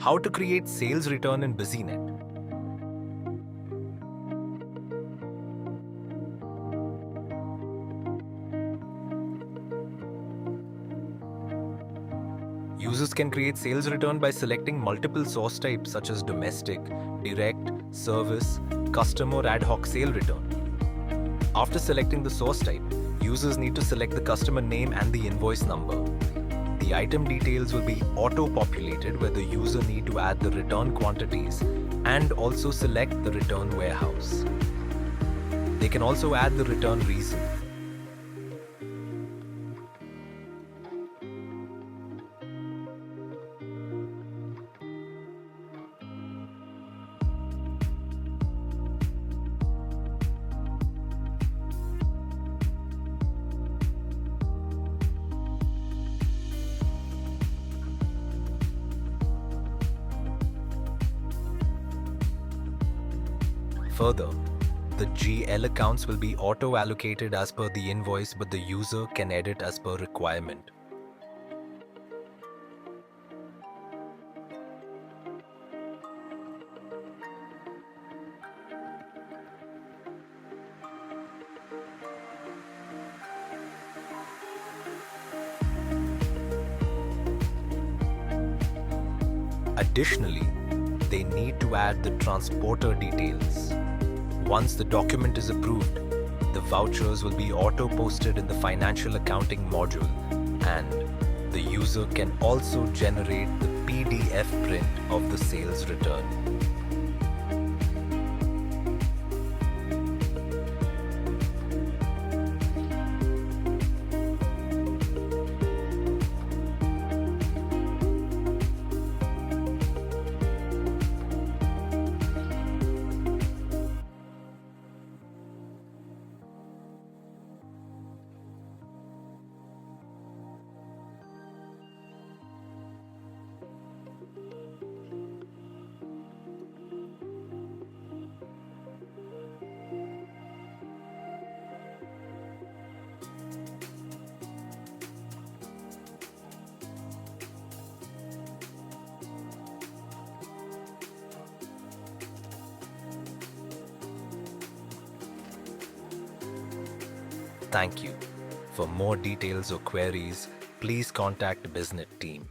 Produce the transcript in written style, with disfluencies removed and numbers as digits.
How to create sales return in Businet. Users can create sales return by selecting multiple source types such as domestic, direct, service, custom or ad hoc sale return. After selecting the source type, users need to select the customer name and the invoice number. The item details will be auto-populated where the user need to add the return quantities and also select the return warehouse. They can also add the return reason. Further, the GL accounts will be auto-allocated as per the invoice, but the user can edit as per requirement. Additionally, they need to add the transporter details. Once the document is approved, the vouchers will be auto-posted in the financial accounting module, and the user can also generate the PDF print of the sales return. Thank you. For more details or queries, please contact Businet team.